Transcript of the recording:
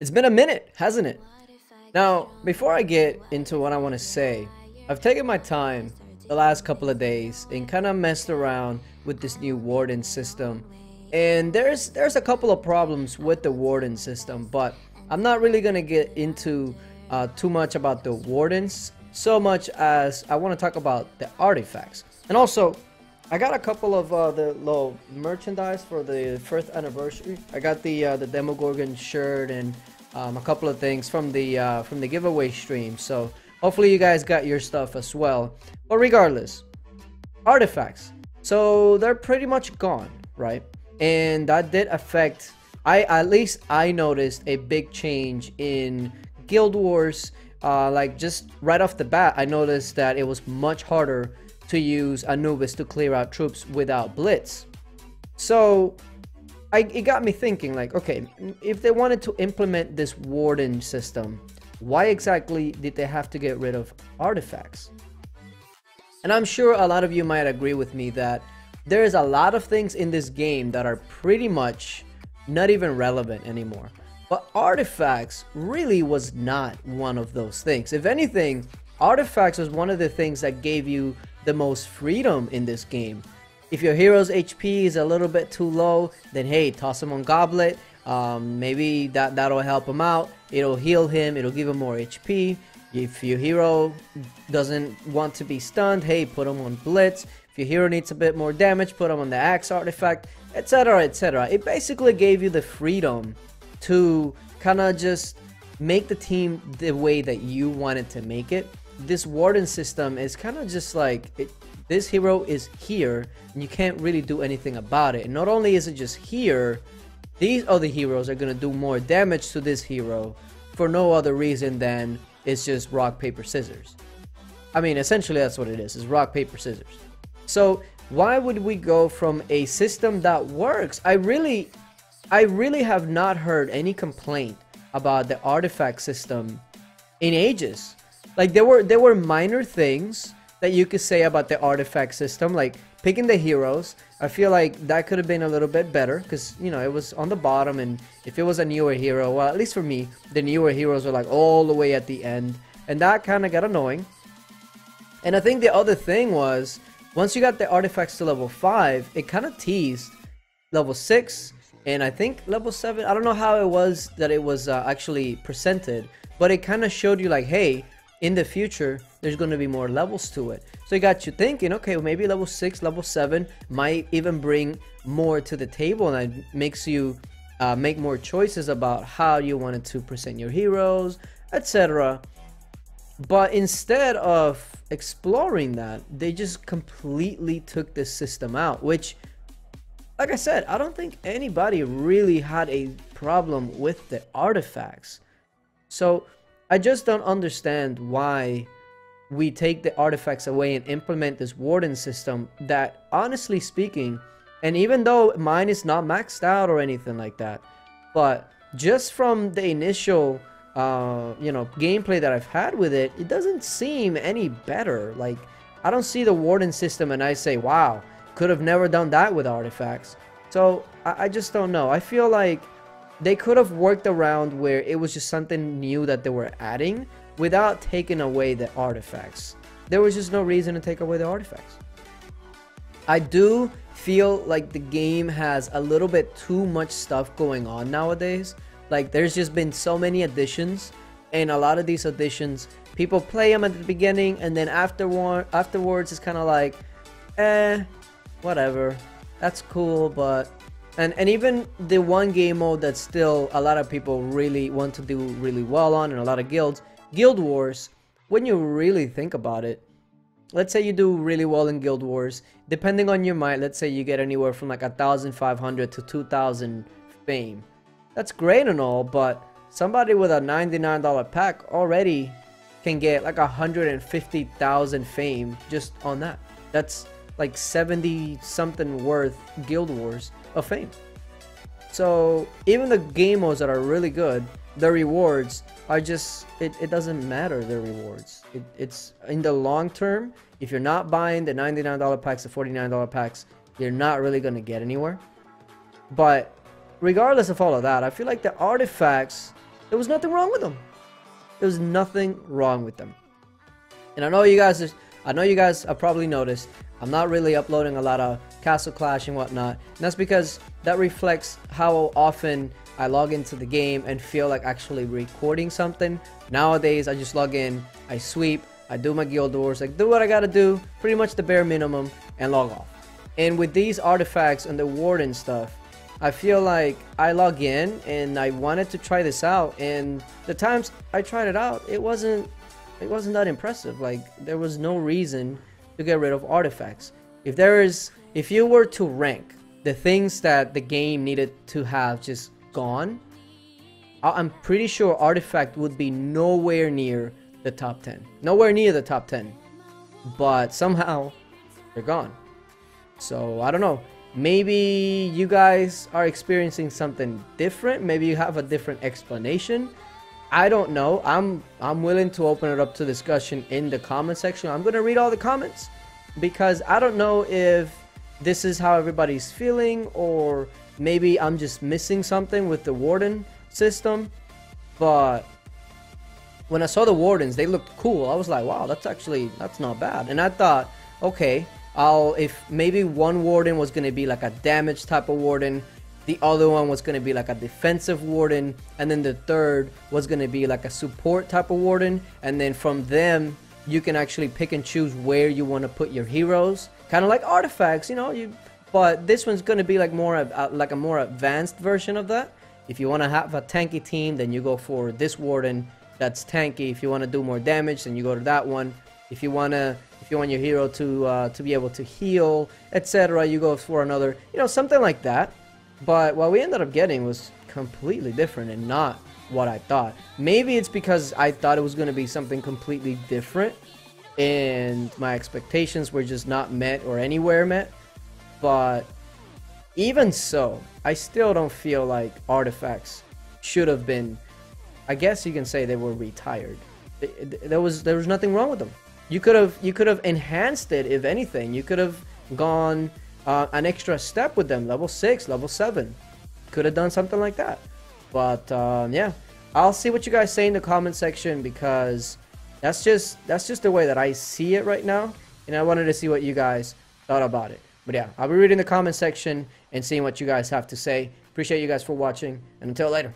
It's been a minute, hasn't it? Now, before I get into what I want to say, I've taken my time the last couple of days and kind of messed around with this new warden system. And there's a couple of problems with the warden system, but I'm not really going to get into too much about the wardens so much as I want to talk about the artifacts. And also, I got a couple of the little merchandise for the first anniversary. I got the Demogorgon shirt and a couple of things from the giveaway stream. So hopefully you guys got your stuff as well. But regardless, artifacts. So they're pretty much gone, right? And that did affect. At least I noticed a big change in Guild Wars. Like just right off the bat, I noticed that it was much harder to use Anubis to clear out troops without blitz. So it got me thinking, like, okay, if they wanted to implement this warden system, why exactly did they have to get rid of artifacts? And I'm sure a lot of you might agree with me that there's a lot of things in this game that are pretty much not even relevant anymore. But artifacts really was not one of those things. If anything, artifacts was one of the things that gave you the most freedom in this game. If your hero's HP is a little bit too low, then hey, toss him on Goblet. Maybe that'll help him out. It'll heal him. It'll give him more HP. If your hero doesn't want to be stunned, hey, put him on Blitz. If your hero needs a bit more damage, put him on the Axe artifact, etc, etc. It basically gave you the freedom to kind of just make the team the way that you wanted to make it. This warden system is kind of just like this hero is here and you can't really do anything about it. And not only is it just here, these other heroes are going to do more damage to this hero for no other reason than it's just rock paper scissors. I mean, essentially that's what it is rock paper scissors. So why would we go from a system that works? I really have not heard any complaint about the artifact system in ages. Like there were minor things that you could say about the artifact system, like picking the heroes. I feel like that could have been a little bit better because, you know, it was on the bottom, and if it was a newer hero, well, at least for me, the newer heroes were like all the way at the end, and that kind of got annoying. And I think the other thing was, once you got the artifacts to level 5, it kind of teased level 6 and I think level 7. I don't know how it was that it was actually presented, but it kind of showed you like, hey, in the future there's going to be more levels to it. So it got you thinking, okay, well, maybe level 6, level 7 might even bring more to the table, and it makes you make more choices about how you wanted to present your heroes, etc. But instead of exploring that, they just completely took this system out, which, like I said, I don't think anybody really had a problem with the artifacts. So I just don't understand why we take the artifacts away and implement this warden system that, honestly speaking, and even though mine is not maxed out or anything like that, but just from the initial you know, gameplay that I've had with it, it doesn't seem any better. Like, I don't see the warden system and I say, wow, could have never done that with artifacts. So I just don't know. I feel like they could have worked around where it was just something new that they were adding without taking away the artifacts. There was just no reason to take away the artifacts. I do feel like the game has a little bit too much stuff going on nowadays. Like, there's just been so many additions, and a lot of these additions, people play them at the beginning, and then afterwards it's kind of like, whatever, that's cool. But and even the one game mode that still a lot of people really want to do really well on, and a lot of guilds, Guild Wars, when you really think about it, let's say you do really well in Guild Wars, depending on your might, let's say you get anywhere from like 1,500 to 2,000 fame. That's great and all, but somebody with a $99 pack already can get like 150,000 fame just on that. That's like 70 something worth Guild Wars of fame. So even the game modes that are really good, the rewards are just, it doesn't matter, the rewards. It's in the long term, if you're not buying the $99 packs, the $49 packs, you're not really going to get anywhere. But regardless of all of that, I feel like the artifacts There was nothing wrong with them. There was nothing wrong with them. And I know you guys have probably noticed I'm not really uploading a lot of Castle Clash and whatnot. And that's because that reflects how often I log into the game and feel like actually recording something. Nowadays, I just log in, I sweep, I do my guild wars, like do what I gotta do, pretty much the bare minimum, and log off. And with these artifacts and the warden stuff, I feel like I log in and I wanted to try this out, and the times I tried it out, it wasn't that impressive. Like, there was no reason to get rid of artifacts. If you were to rank the things that the game needed to have just gone, I'm pretty sure artifact would be nowhere near the top 10. Nowhere near the top 10. But somehow they're gone. So I don't know. Maybe you guys are experiencing something different. Maybe you have a different explanation. I don't know. I'm willing to open it up to discussion in the comment section. I'm gonna read all the comments because I don't know if this is how everybody's feeling, or maybe I'm just missing something with the warden system. But when I saw the wardens, they looked cool. I was like, wow, that's not bad. And I thought, okay, if maybe one warden was gonna be like a damage type of warden, the other one was gonna be like a defensive warden, and then the third was gonna be like a support type of warden, and then from them you can actually pick and choose where you want to put your heroes, kind of like artifacts, you know. But this one's gonna be like like a more advanced version of that. If you want to have a tanky team, then you go for this warden that's tanky. If you want to do more damage, then you go to that one. If you want your hero to be able to heal, etc., you go for another, something like that. But what we ended up getting was completely different and not what I thought. Maybe it's because I thought it was going to be something completely different and my expectations were just not met or anywhere met. But even so, I still don't feel like artifacts should have been, I guess you can say they were retired. There was nothing wrong with them. You could have enhanced it. If anything, you could have gone an extra step with them. Level 6, level 7. Could have done something like that. But yeah, I'll see what you guys say in the comment section, because that's just the way that I see it right now, and I wanted to see what you guys thought about it. But yeah, I'll be reading the comment section and seeing what you guys have to say. Appreciate you guys for watching, and until later.